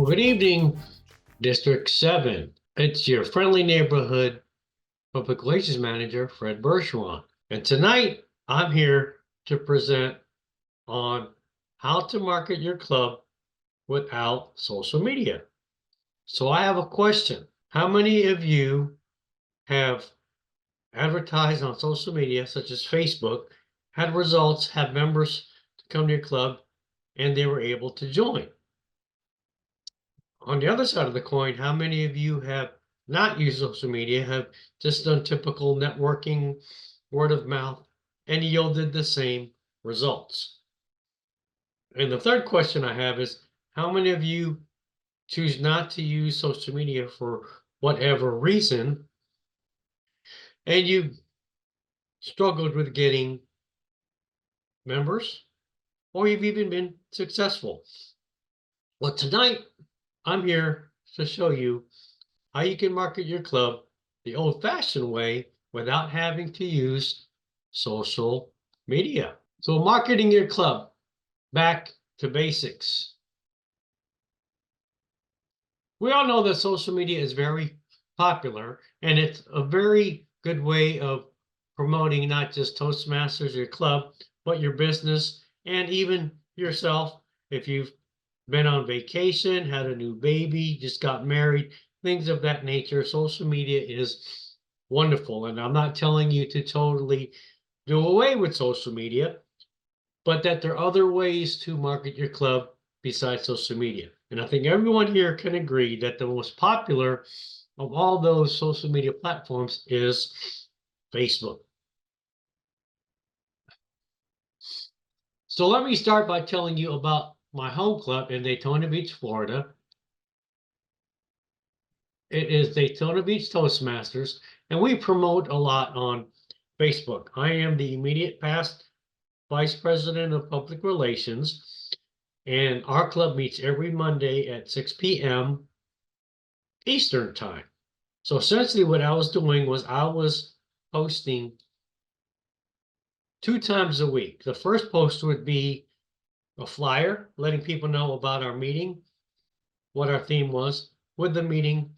Good evening, District 7. It's your friendly neighborhood public relations manager, Fred Bergeron. And tonight, I'm here to present on how to market your club without social media. So I have a question. How many of you have advertised on social media, such as Facebook, had results, have members to come to your club, and they were able to join? On the other side of the coin, how many of you have not used social media, have just done typical networking, word of mouth, and yielded the same results? And the third question I have is, how many of you choose not to use social media for whatever reason, and you struggled with getting members, or you've even been successful? Well, tonight, I'm here to show you how you can market your club the old-fashioned way without having to use social media. So marketing your club, back to basics. We all know that social media is very popular, and it's a very good way of promoting not just Toastmasters, your club, but your business and even yourself. If you've been on vacation, had a new baby, just got married, things of that nature, social media is wonderful. And I'm not telling you to totally do away with social media, but that there are other ways to market your club besides social media. And I think everyone here can agree that the most popular of all those social media platforms is Facebook. So let me start by telling you about my home club in Daytona Beach, Florida. It is Daytona Beach Toastmasters, and we promote a lot on Facebook. I am the immediate past Vice President of Public Relations, and our club meets every Monday at 6 p.m. Eastern Time. So essentially what I was doing was I was posting 2 times a week. The first post would be a flyer letting people know about our meeting, what our theme was, with the meeting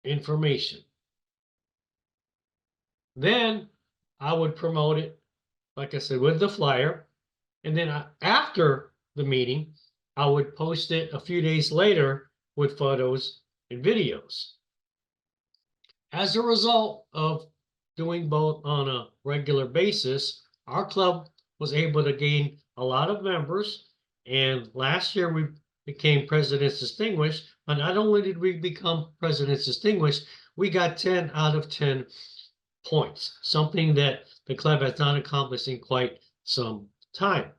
information. Then I would promote it, like I said, with the flyer. And then after the meeting, I would post it a few days later with photos and videos. As a result of doing both on a regular basis, our club was able to gain a lot of members. And last year we became President's Distinguished. But not only did we become President's Distinguished, we got 10 out of 10 points, something that the club has not accomplished in quite some time.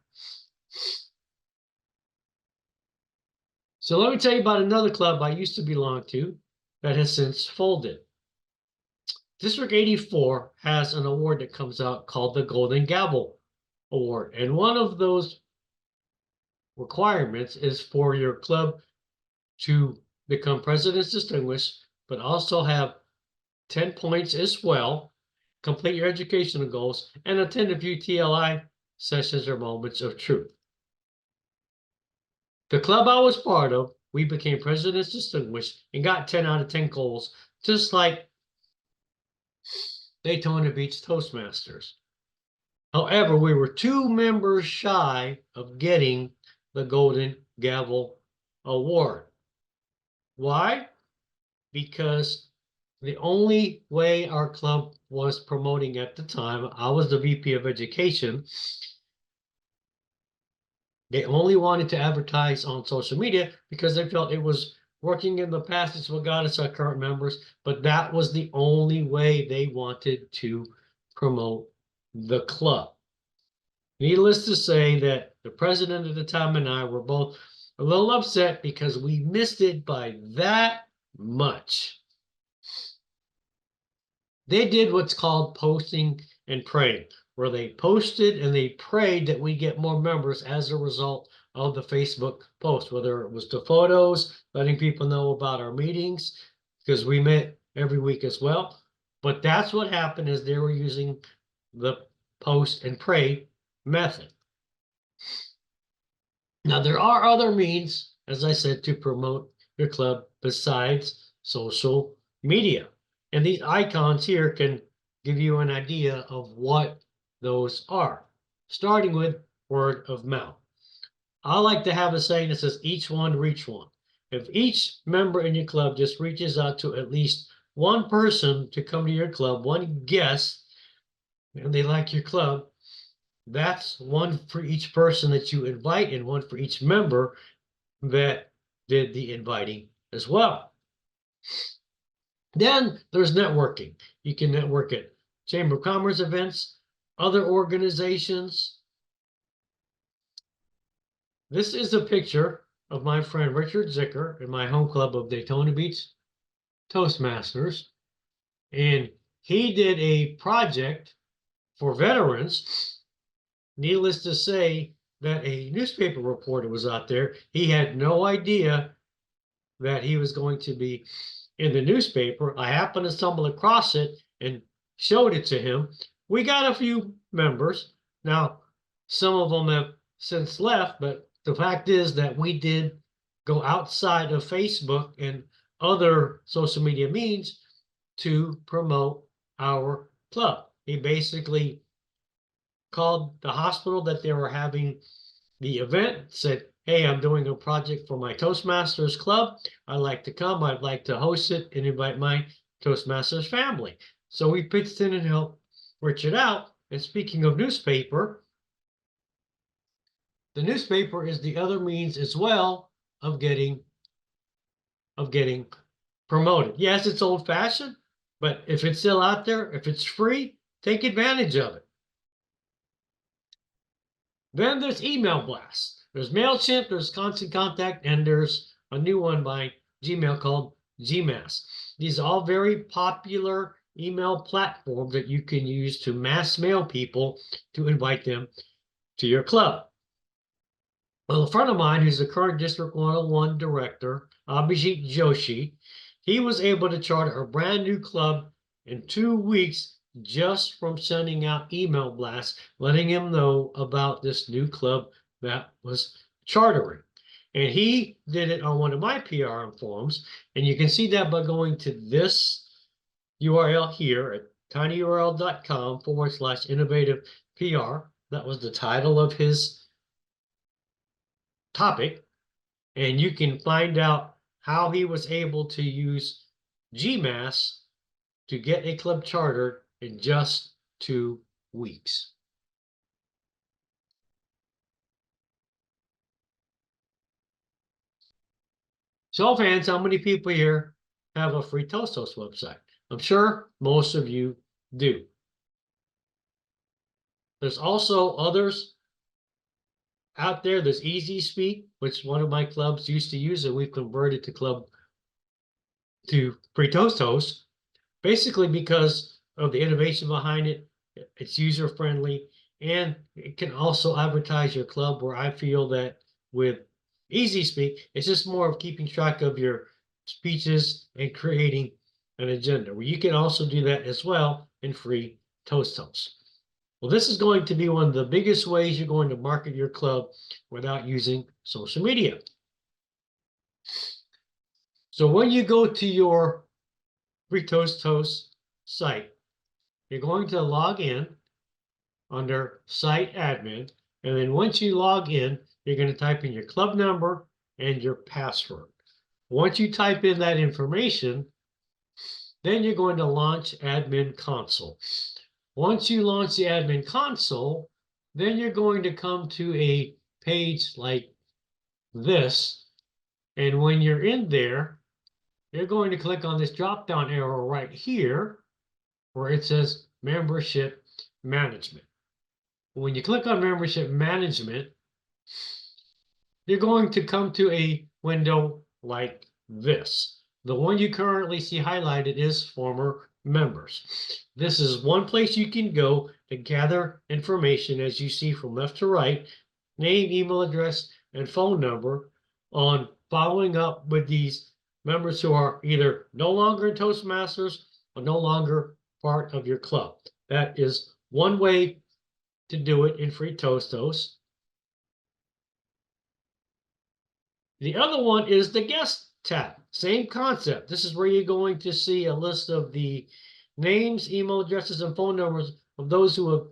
So let me tell you about another club I used to belong to that has since folded. District 84 has an award that comes out called the Golden Gavel Award. And one of those requirements is for your club to become President's Distinguished, but also have 10 points as well, complete your educational goals, and attend a few TLI sessions or moments of truth. The club I was part of, we became President's Distinguished and got 10 out of 10 goals, just like Daytona Beach Toastmasters. However, we were 2 members shy of getting the Golden Gavel Award. Why? Because the only way our club was promoting at the time, I was the VP of Education, they only wanted to advertise on social media because they felt it was working in the past. It's what got us our current members, but that was the only way they wanted to promote the club. Needless to say that the president at the time and I were both a little upset because we missed it by that much. They did what's called posting and praying, where they posted and they prayed that we get more members as a result of the Facebook post, whether it was the photos, letting people know about our meetings, because we met every week as well. But that's what happened, is they were using the post and pray method. Now, there are other means, as I said, to promote your club besides social media. And these icons here can give you an idea of what those are, starting with word of mouth. I like to have a saying that says each one reach one. If each member in your club just reaches out to at least one person to come to your club, one guest, and they like your club, that's one for each person that you invite and one for each member that did the inviting as well. Then there's networking. You can network at Chamber of Commerce events, other organizations. This is a picture of my friend Richard Zicker in my home club of Daytona Beach Toastmasters. And he did a project for veterans. Needless to say that a newspaper reporter was out there. He had no idea that he was going to be in the newspaper. I happened to stumble across it and showed it to him. We got a few members. Now, some of them have since left, but the fact is that we did go outside of Facebook and other social media means to promote our club. He basically called the hospital that they were having the event, said, hey, I'm doing a project for my Toastmasters club. I'd like to come. I'd like to host it and invite my Toastmasters family. So we pitched in and helped Richard out. And speaking of newspaper, the newspaper is the other means as well of getting promoted. Yes, it's old-fashioned, but if it's still out there, if it's free, take advantage of it. Then there's email blasts. There's MailChimp, there's Constant Contact, and there's a new one by Gmail called Gmass. These are all very popular email platforms that you can use to mass mail people to invite them to your club. Well, a friend of mine who's the current District 101 director, Abhijit Joshi, he was able to charter a brand new club in 2 weeks just from sending out email blasts, letting him know about this new club that was chartering. And he did it on one of my PRM forums. And you can see that by going to this URL here at tinyurl.com/innovative PR. That was the title of his topic. And you can find out how he was able to use GMAS to get a club chartered in just 2 weeks. Show of hands, how many people here have a free Toast website? I'm sure most of you do. There's also others out there. There's Easy Speak, which one of my clubs used to use, and we've converted to free Toast, basically because of the innovation behind it. It's user friendly, and it can also advertise your club, where I feel that with Easy Speak, it's just more of keeping track of your speeches and creating an agenda, where you can also do that as well in free Toast. Well, this is going to be one of the biggest ways you're going to market your club without using social media. So when you go to your free Toast site, you're going to log in under site admin. And then once you log in, you're going to type in your club number and your password. Once you type in that information, then you're going to launch Admin Console. Once you launch the Admin Console, then you're going to come to a page like this. And when you're in there, you're going to click on this drop-down arrow right here where it says Membership Management. When you click on Membership Management, you're going to come to a window like this. The one you currently see highlighted is Former Members. This is one place you can go to gather information, as you see from left to right, name, email address, and phone number on following up with these members who are either no longer in Toastmasters or no longer part of your club. That is one way to do it in free Toast. The other one is the guest tab. Same concept. This is where you're going to see a list of the names, email addresses, and phone numbers of those who have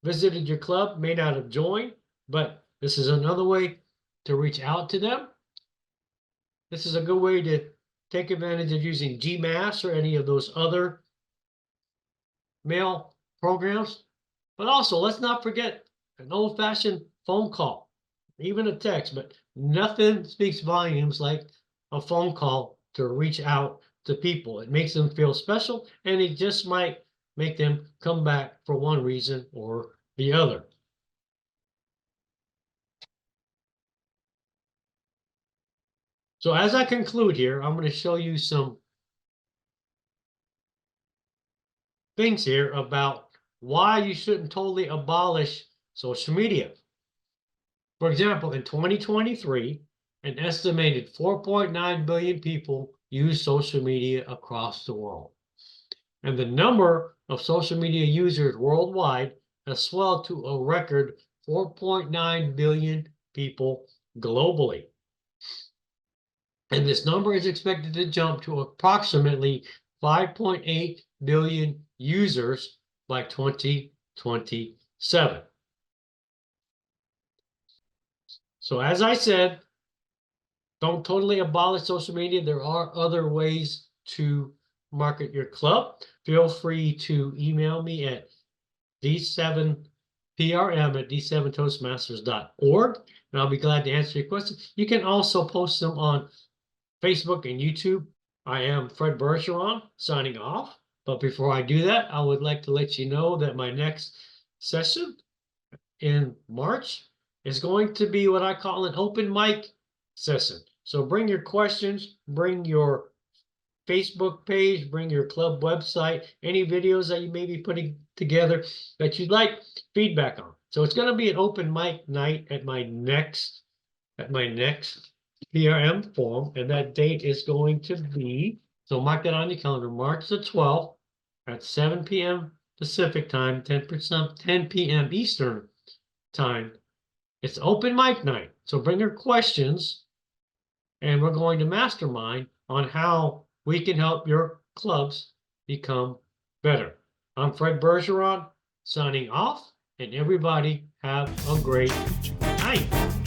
visited your club, may not have joined, but this is another way to reach out to them. This is a good way to take advantage of using GMass or any of those other mail programs. But also, let's not forget an old-fashioned phone call, even a text, but nothing speaks volumes like a phone call to reach out to people. It makes them feel special, and it just might make them come back for one reason or the other. So as I conclude here, I'm going to show you some things here about why you shouldn't totally abolish social media. For example, in 2023, an estimated 4.9 billion people use social media across the world. And the number of social media users worldwide has swelled to a record 4.9 billion people globally. And this number is expected to jump to approximately 5.8 billion users by 2027. So as I said, don't totally abolish social media. There are other ways to market your club. Feel free to email me at d7prm@d7toastmasters.org, and I'll be glad to answer your questions. You can also post them on Facebook and YouTube. I am Fred Bergeron, signing off. But before I do that, I would like to let you know that my next session in March is going to be what I call an open mic session. So bring your questions, bring your Facebook page, bring your club website, any videos that you may be putting together that you'd like feedback on. So it's going to be an open mic night at my next PRM forum, and that date is going to be, so mark that on your calendar, March the 12th at 7 p.m. Pacific time, 10 p.m. Eastern time. It's open mic night, so bring your questions, and we're going to mastermind on how we can help your clubs become better. I'm Fred Bergeron, signing off, and everybody have a great night.